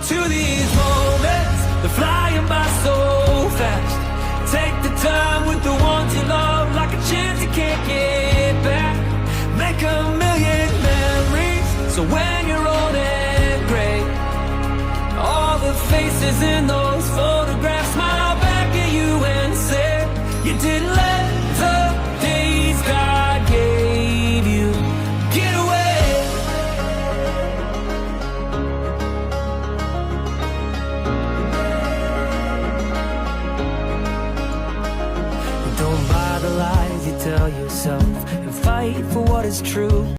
to these moments, they're flying by so fast. Take the time with the ones you love, like a chance you can't get back. Make a million memories, so when you're old and gray, all the faces in those photographs smile back at you and say, you didn't let the days God gave you get away. Don't buy the lies you tell yourself, and fight for what is true.